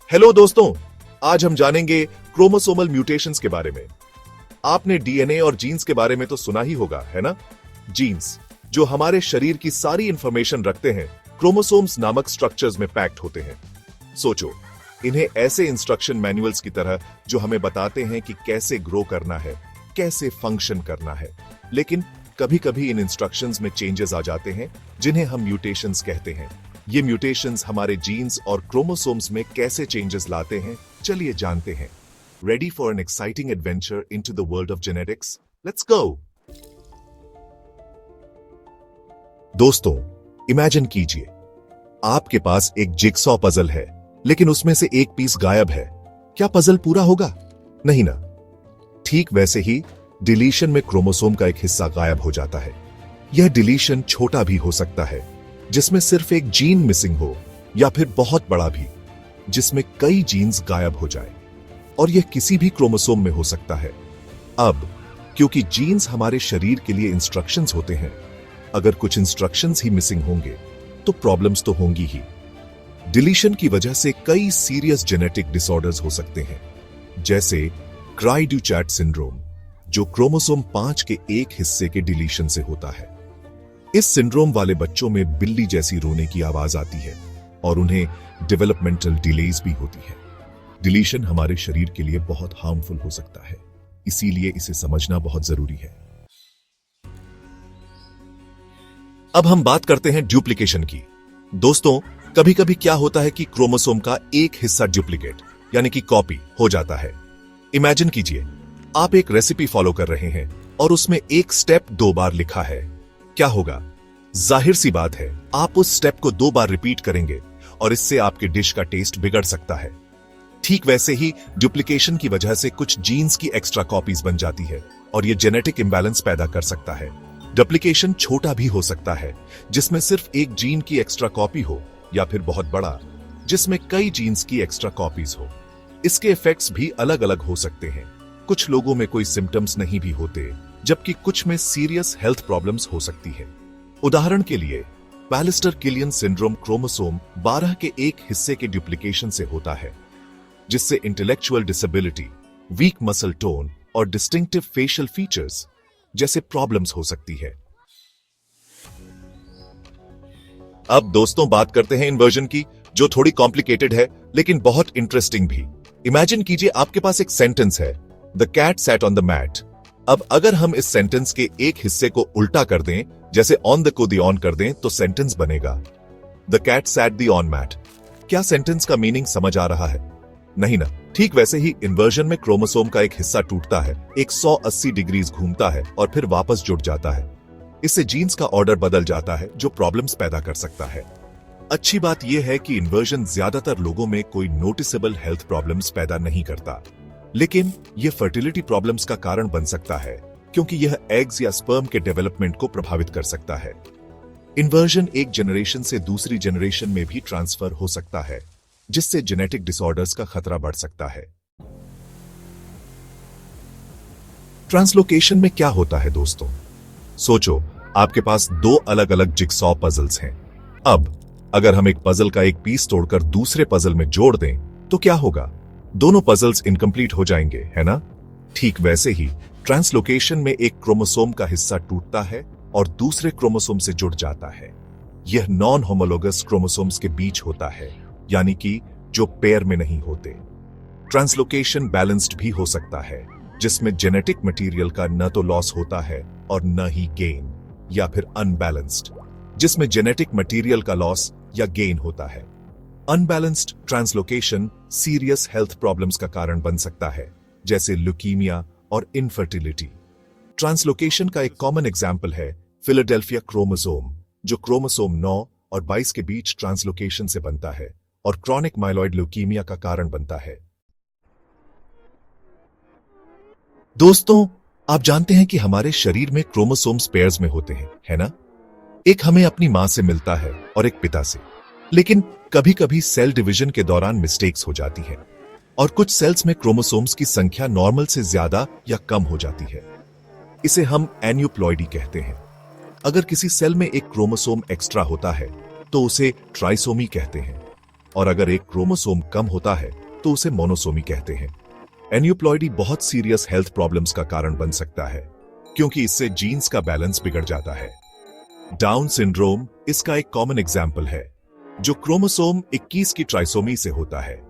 Hello दोस्तों, आज हम जानेंगे क्रोमोसोमल म्यूटेशंस के बारे में। आपने डीएनए और जीन्स के बारे में तो सुना ही होगा, है ना? जीन्स जो हमारे शरीर की सारी इंफॉर्मेशन रखते हैं, क्रोमोसोम्स नामक स्ट्रक्चर्स में पैक्ड होते हैं। सोचो, इन्हें ऐसे इंस्ट्रक्शन मैनुअल्स की तरह जो हमें बताते हैं कि कैसे ग्रो करना है, कैसे फंक्शन करना है। लेकिन कभी-कभी इन इंस्ट्रक्शंस में चेंजेस आ जाते हैं, जिन्हें हम म्यूटेशंस कहते हैं। ये म्यूटेशंस हमारे जीन्स और क्रोमोसोम्स में कैसे चेंजेस लाते हैं, चलिए जानते हैं। Ready for an exciting adventure into the world of genetics? Let's go. दोस्तों, इमेजिन कीजिए, आपके पास एक जिगसॉ पजल है, लेकिन उसमें से एक पीस गायब है। क्या पजल पूरा होगा? नहीं ना। ठीक वैसे ही डिलीशन में क्रोमोसोम का एक हिस्सा गायब हो जाता है। यह डिलीशन छोटा भी हो सकता है, जिसमें सिर्फ एक जीन मिसिंग हो, या फिर बहुत बड़ा भी, जिसमें कई जीन्स गायब हो जाए, और यह किसी भी क्रोमोसोम में हो सकता है। अब क्योंकि जीन्स हमारे शरीर के लिए इंस्ट्रक्शंस होते हैं, अगर कुछ इंस्ट्रक्शंस ही मिसिंग होंगे तो प्रॉब्लम्स तो होंगी ही। डिलीशन की वजह से कई सीरियस जेनेटिक डिसऑर्डर्स हो सकते हैं, जैसे क्राई-डू-चैट सिंड्रोम, जो क्रोमोसोम 5 के एक हिस्से के डिलीशन से होता है। इस सिंड्रोम वाले बच्चों में बिल्ली जैसी रोने की आवाज आती है और उन्हें डेवलपमेंटल डिलेज भी होती है। डिलीशन हमारे शरीर के लिए बहुत हार्मफुल हो सकता है, इसीलिए इसे समझना बहुत जरूरी है। अब हम बात करते हैं डुप्लीकेशन की। दोस्तों, कभी कभी क्या होता है कि क्रोमोसोम का एक हिस्सा डुप्लीकेट यानी कि कॉपी हो जाता है। इमेजिन कीजिए, आप एक रेसिपी फॉलो कर रहे हैं और उसमें एक स्टेप 2 बार लिखा है। क्या होगा? जाहिर सी बात है, आप उस स्टेप को 2 बार रिपीट करेंगे और इससे आपके डिश का टेस्ट बिगड़ सकता है। ठीक वैसे ही डुप्लीकेशन की वजह से कुछ जीन्स की एक्स्ट्रा कॉपीज बन जाती है और यह जेनेटिक इंबैलेंस पैदा कर सकता है। डुप्लीकेशन छोटा भी हो सकता है, जिसमें सिर्फ एक जीन की एक्स्ट्रा कॉपी हो, या फिर बहुत बड़ा, जिसमें कई जीन्स की एक्स्ट्रा कॉपीज हो। इसके इफेक्ट्स भी अलग अलग हो सकते हैं। कुछ लोगों में कोई सिम्टम्स नहीं भी होते, जबकि कुछ में सीरियस हेल्थ प्रॉब्लम्स हो सकती है। उदाहरण के लिए, बैलिस्टर-किलियन सिंड्रोम क्रोमोसोम 12 के एक हिस्से के डुप्लीकेशन से होता है, जिससे intellectual disability, weak muscle tone और डिस्टिंक्टिव फेशियल फीचर्स जैसे प्रॉब्लम्स हो सकती है। अब दोस्तों, बात करते हैं इन्वर्जन की, जो थोड़ी कॉम्प्लिकेटेड है लेकिन बहुत इंटरेस्टिंग भी। इमेजिन कीजिए, आपके पास एक सेंटेंस है, the cat sat on the mat. अब अगर हम इस सेंटेंस के एक हिस्से को उल्टा कर दें, जैसे ऑन द को द ऑन कर दें, तो सेंटेंस बनेगा the cat sat the on mat. क्या सेंटेंस का मीनिंग समझ आ रहा है? नहीं ना। ठीक वैसे ही इन्वर्जन में क्रोमोसोम का एक हिस्सा टूटता है, 180 डिग्रीज घूमता है और फिर वापस जुड़ जाता है। इससे जीन्स का ऑर्डर बदल जाता है, जो प्रॉब्लम्स पैदा कर सकता है। अच्छी बात यह है कि इन्वर्जन ज्यादातर लोगों में कोई नोटिसेबल हेल्थ प्रॉब्लम्स पैदा नहीं करता, लेकिन यह फर्टिलिटी प्रॉब्लम्स का कारण बन सकता है, क्योंकि यह एग्स या स्पर्म के डेवलपमेंट को प्रभावित कर सकता है। इन्वर्जन एक जनरेशन से दूसरी जनरेशन में भी ट्रांसफर हो सकता है, जिससे जेनेटिक डिसऑर्डर्स का खतरा बढ़ सकता है। ट्रांसलोकेशन में क्या होता है दोस्तों? सोचो, आपके पास 2 अलग अलग जिगसॉ पजल्स हैं। अब अगर हम एक पजल का एक पीस तोड़कर दूसरे पजल में जोड़ दें, तो क्या होगा? दोनों पजल्स इनकम्प्लीट हो जाएंगे, है ना? ठीक वैसे ही ट्रांसलोकेशन में एक क्रोमोसोम का हिस्सा टूटता है और दूसरे क्रोमोसोम से जुड़ जाता है। यह नॉन होमोलोगस क्रोमोसोम्स के बीच होता है, यानी कि जो पेयर में नहीं होते। ट्रांसलोकेशन बैलेंस्ड भी हो सकता है, जिसमें जेनेटिक मटेरियल का न तो लॉस होता है और न ही गेन, या फिर अनबैलेंस्ड, जिसमें जेनेटिक मटेरियल का लॉस या गेन होता है। Unbalanced translocation serious health problems का कारण बन सकता है, जैसे ल्यूकीमिया और इनफर्टिलिटी। ट्रांसलोकेशन का एक कॉमन एग्जाम्पल है फिलाडेल्फिया क्रोमोसोम, जो क्रोमोसोम 9 और 22 के बीच ट्रांसलोकेशन से बनता है और क्रॉनिक माइलॉइड ल्यूकीमिया का कारण बनता है। दोस्तों, आप जानते हैं कि हमारे शरीर में क्रोमोसोम्स पेयर्स में होते हैं, है ना? एक हमें अपनी मां से मिलता है और एक पिता से। लेकिन कभी कभी सेल डिवीजन के दौरान मिस्टेक्स हो जाती है और कुछ सेल्स में क्रोमोसोम्स की संख्या नॉर्मल से ज्यादा या कम हो जाती है। इसे हम एन्यूप्लॉइडी कहते हैं। अगर किसी सेल में एक क्रोमोसोम एक्स्ट्रा होता है तो उसे ट्राइसोमी कहते हैं, और अगर एक क्रोमोसोम कम होता है तो उसे मोनोसोमी कहते हैं। एन्यूप्लॉइडी बहुत सीरियस हेल्थ प्रॉब्लम्स का कारण बन सकता है, क्योंकि इससे जीन्स का बैलेंस बिगड़ जाता है। डाउन सिंड्रोम इसका एक कॉमन एग्जाम्पल है, जो क्रोमोसोम 21 की ट्राइसोमी से होता है।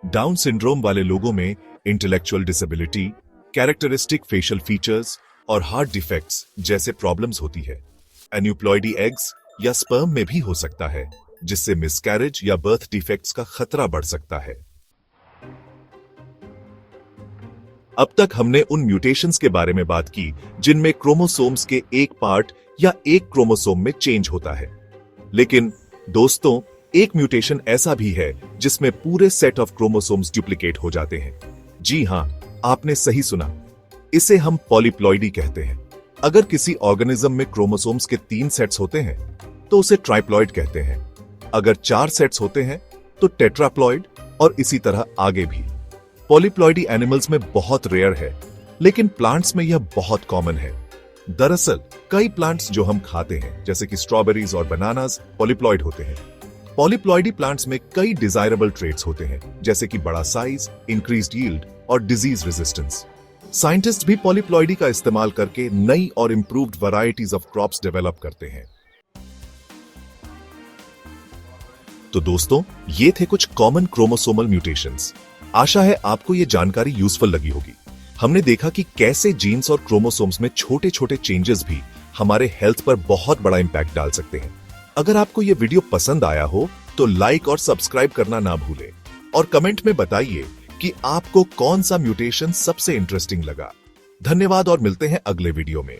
डाउन सिंड्रोम वाले लोगों में intellectual disability, characteristic facial features और हार्ट डिफेक्ट्स जैसे प्रॉब्लम्स होती है। एन्यूप्लॉइडी एग्स या स्पर्म में भी हो सकता है, जिससे मिसकैरेज या बर्थ डिफेक्ट्स का खतरा बढ़ सकता है। अब तक हमने उन म्यूटेशंस के बारे में बात की जिनमें क्रोमोसोम्स के एक पार्ट या एक क्रोमोसोम में चेंज होता है। लेकिन दोस्तों, एक म्यूटेशन ऐसा भी है जिसमें पूरे सेट ऑफ क्रोमोसोम्स डुप्लीकेट हो जाते हैं। जी हां, आपने सही सुना। इसे हम पॉलीप्लॉइडी कहते हैं। अगर किसी ऑर्गेनिज्म में क्रोमोसोम्स के 3 सेट्स होते हैं तो उसे ट्राइप्लॉइड कहते हैं। अगर 4 सेट्स होते हैं तो टेट्राप्लॉइड, और इसी तरह आगे भी। पॉलीप्लॉइडी एनिमल्स में बहुत रेयर है, लेकिन प्लांट्स में यह बहुत कॉमन है। दरअसल कई प्लांट्स जो हम खाते हैं, जैसे कि स्ट्रॉबेरीज और बनानास, पॉलीप्लॉइड होते हैं। पॉलीप्लॉइडी प्लांट्स में कई डिजायरेबल ट्रेट्स होते हैं, जैसे कि बड़ा साइज, इंक्रीज्ड यील्ड और डिजीज रेजिस्टेंस। साइंटिस्ट भी पॉलीप्लॉइडी का इस्तेमाल करके नई और improved varieties of crops develop करते हैं। तो दोस्तों, ये थे कुछ कॉमन क्रोमोसोमल म्यूटेशंस। आशा है आपको ये जानकारी यूजफुल लगी होगी। हमने देखा कि कैसे जीन्स और क्रोमोसोम्स में छोटे छोटे चेंजेस भी हमारे हेल्थ पर बहुत बड़ा इंपैक्ट डाल सकते हैं। अगर आपको ये वीडियो पसंद आया हो तो लाइक और सब्सक्राइब करना ना भूलें, और कमेंट में बताइए कि आपको कौन सा म्यूटेशन सबसे इंटरेस्टिंग लगा। धन्यवाद और मिलते हैं अगले वीडियो में।